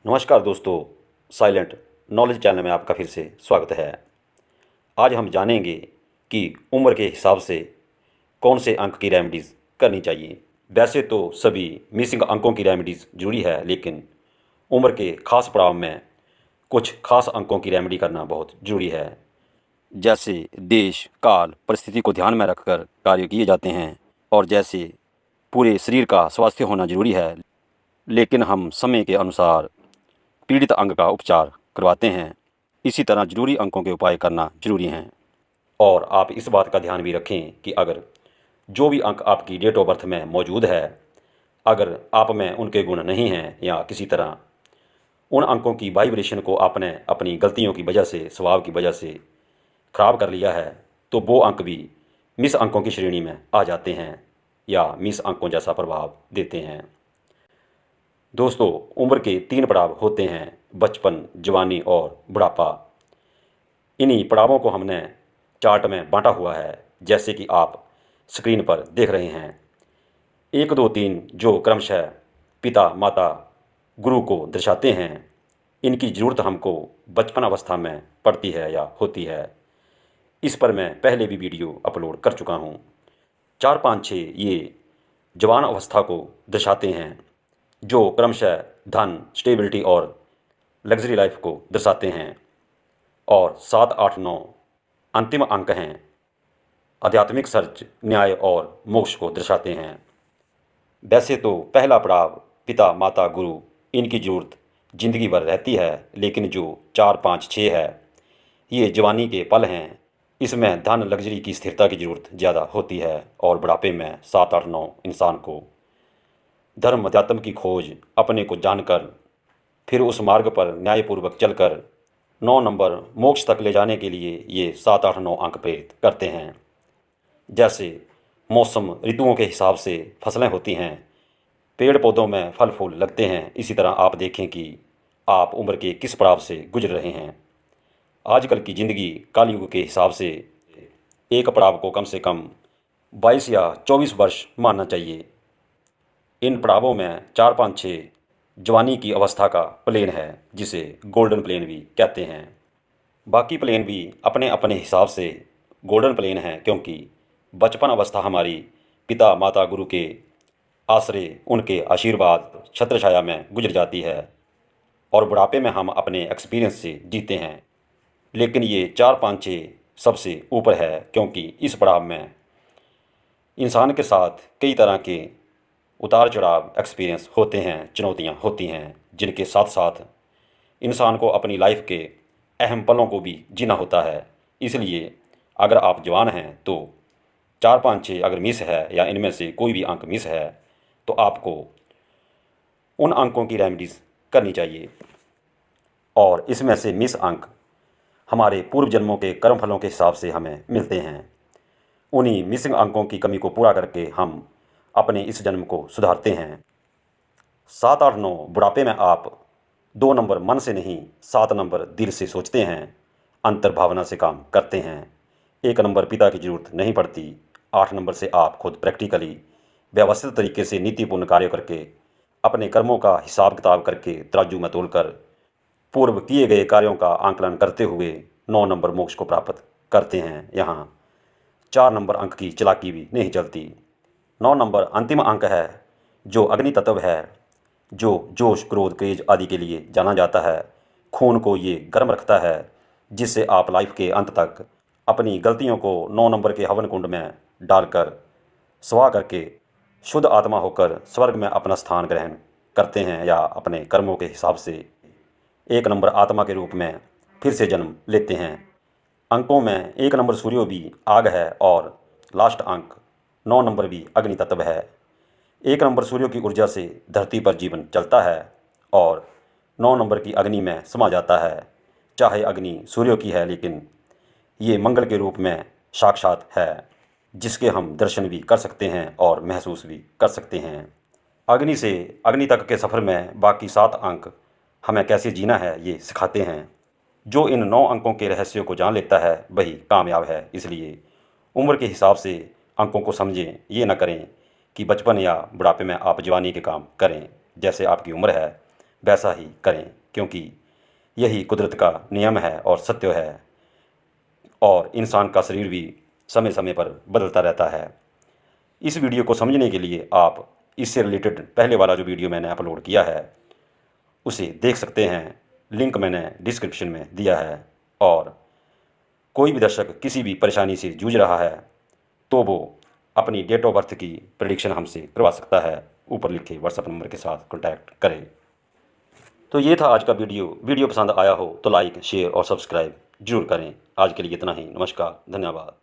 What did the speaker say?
नमस्कार दोस्तों, silent knowledge channel में आपका फिर से स्वागत है। आज हम जानेंगे कि उम्र के हिसाब से कौन से अंक की रेमेडीज़ करनी चाहिए। वैसे तो सभी मिसिंग अंकों की रेमेडीज़ ज़रूरी है, लेकिन उम्र के ख़ास पड़ाव में कुछ खास अंकों की रेमेडी करना बहुत ज़रूरी है। जैसे देश काल परिस्थिति को ध्यान में रखकर कार्य किए जाते हैं, और जैसे पूरे शरीर का स्वास्थ्य होना ज़रूरी है, लेकिन हम समय के अनुसार पीड़ित अंग का उपचार करवाते हैं। इसी तरह ज़रूरी अंकों के उपाय करना ज़रूरी हैं। और आप इस बात का ध्यान भी रखें कि अगर जो भी अंक आपकी डेट ऑफ बर्थ में मौजूद है, अगर आप में उनके गुण नहीं हैं या किसी तरह उन अंकों की वाइब्रेशन को आपने अपनी गलतियों की वजह से, स्वभाव की वजह से खराब कर लिया है, तो वो अंक भी मिस अंकों की श्रेणी में आ जाते हैं या मिस अंकों जैसा प्रभाव देते हैं। दोस्तों, उम्र के 3 पड़ाव होते हैं: बचपन, जवानी और बुढ़ापा। इन्हीं पड़ावों को हमने चार्ट में बांटा हुआ है, जैसे कि आप स्क्रीन पर देख रहे हैं। 1, 2, 3 जो क्रमशः पिता, माता, गुरु को दर्शाते हैं। इनकी ज़रूरत हमको बचपन अवस्था में पड़ती है या होती है। इस पर मैं पहले भी वीडियो अपलोड कर चुका हूँ। 4, 5, 6 ये जवान अवस्था को दर्शाते हैं, जो क्रमशः धन, स्टेबिलिटी और लग्जरी लाइफ को दर्शाते हैं। और 7, 8, 9 अंतिम अंक हैं, आध्यात्मिक सर्च, न्याय और मोक्ष को दर्शाते हैं। वैसे तो पहला पड़ाव पिता, माता, गुरु, इनकी ज़रूरत ज़िंदगी भर रहती है, लेकिन जो 4, 5, 6 है, ये जवानी के पल हैं। इसमें धन, लग्जरी की स्थिरता की ज़रूरत ज़्यादा होती है। और बुढ़ापे में 7, 8, 9 इंसान को धर्म, अध्यात्म की खोज, अपने को जानकर फिर उस मार्ग पर न्यायपूर्वक चलकर 9 नंबर मोक्ष तक ले जाने के लिए ये 7, 8, 9 अंक प्रेरित करते हैं। जैसे मौसम, ऋतुओं के हिसाब से फसलें होती हैं, पेड़ पौधों में फल फूल लगते हैं, इसी तरह आप देखें कि आप उम्र के किस पड़ाव से गुजर रहे हैं। आजकल की ज़िंदगी कालयुग के हिसाब से एक पड़ाव को कम से कम 22 या 24 वर्ष मानना चाहिए। इन पड़ावों में 4, 5, 6 जवानी की अवस्था का प्लेन है, जिसे गोल्डन प्लेन भी कहते हैं। बाकी प्लेन भी अपने अपने हिसाब से गोल्डन प्लेन हैं, क्योंकि बचपन अवस्था हमारी पिता, माता, गुरु के आश्रय, उनके आशीर्वाद, छत्र छाया में गुजर जाती है। और बुढ़ापे में हम अपने एक्सपीरियंस से जीते हैं। लेकिन ये 4, 5, 6 सबसे ऊपर है, क्योंकि इस पड़ाव में इंसान के साथ कई तरह के उतार चढ़ाव एक्सपीरियंस होते हैं, चुनौतियाँ होती हैं, जिनके साथ साथ इंसान को अपनी लाइफ के अहम पलों को भी जीना होता है। इसलिए अगर आप जवान हैं तो 4, 5, 6 अगर मिस है या इनमें से कोई भी अंक मिस है, तो आपको उन अंकों की रेमेडीज़ करनी चाहिए। और इसमें से मिस अंक हमारे पूर्व जन्मों के कर्म फलों के हिसाब से हमें मिलते हैं। उन्हीं मिसिंग अंकों की कमी को पूरा करके हम अपने इस जन्म को सुधारते हैं। 7, 8, 9 बुढ़ापे में आप 2 नंबर मन से नहीं, 7 नंबर दिल से सोचते हैं, अंतर्भावना से काम करते हैं। 1 नंबर पिता की ज़रूरत नहीं पड़ती। 8 नंबर से आप खुद प्रैक्टिकली व्यवस्थित तरीके से नीतिपूर्ण कार्य करके, अपने कर्मों का हिसाब किताब करके तराजू में तोलकर पूर्व किए गए कार्यों का आंकलन करते हुए 9 नंबर मोक्ष को प्राप्त करते हैं। यहाँ 4 नंबर अंक की चालाकी भी नहीं चलती। 9 नंबर अंतिम अंक है, जो अग्नि तत्व है, जो जोश, क्रोध, क्रेज आदि के लिए जाना जाता है। खून को ये गर्म रखता है, जिससे आप लाइफ के अंत तक अपनी गलतियों को 9 नंबर के हवन कुंड में डालकर स्वाह करके शुद्ध आत्मा होकर स्वर्ग में अपना स्थान ग्रहण करते हैं, या अपने कर्मों के हिसाब से 1 नंबर आत्मा के रूप में फिर से जन्म लेते हैं। अंकों में 1 नंबर सूर्य भी आग है, और लास्ट अंक 9 नंबर भी अग्नि तत्व है। 1 नंबर सूर्य की ऊर्जा से धरती पर जीवन चलता है, और 9 नंबर की अग्नि में समा जाता है। चाहे अग्नि सूर्य की है, लेकिन ये मंगल के रूप में साक्षात है, जिसके हम दर्शन भी कर सकते हैं और महसूस भी कर सकते हैं। अग्नि से अग्नि तक के सफ़र में बाकी 7 अंक हमें कैसे जीना है ये सिखाते हैं। जो इन 9 अंकों के रहस्यों को जान लेता है वही कामयाब है। इसलिए उम्र के हिसाब से अंकों को समझें, ये ना करें कि बचपन या बुढ़ापे में आप जवानी के काम करें। जैसे आपकी उम्र है वैसा ही करें, क्योंकि यही कुदरत का नियम है और सत्य है। और इंसान का शरीर भी समय समय पर बदलता रहता है। इस वीडियो को समझने के लिए आप इससे रिलेटेड पहले वाला जो वीडियो मैंने अपलोड किया है उसे देख सकते हैं। लिंक मैंने डिस्क्रिप्शन में दिया है। और कोई भी दर्शक किसी भी परेशानी से जूझ रहा है तो वो अपनी डेट ऑफ बर्थ की प्रेडिक्शन हमसे करवा सकता है। ऊपर लिखे व्हाट्सएप नंबर के साथ कॉन्टैक्ट करें। तो ये था आज का वीडियो पसंद आया हो तो लाइक, शेयर और सब्सक्राइब जरूर करें। आज के लिए इतना ही। नमस्कार, धन्यवाद।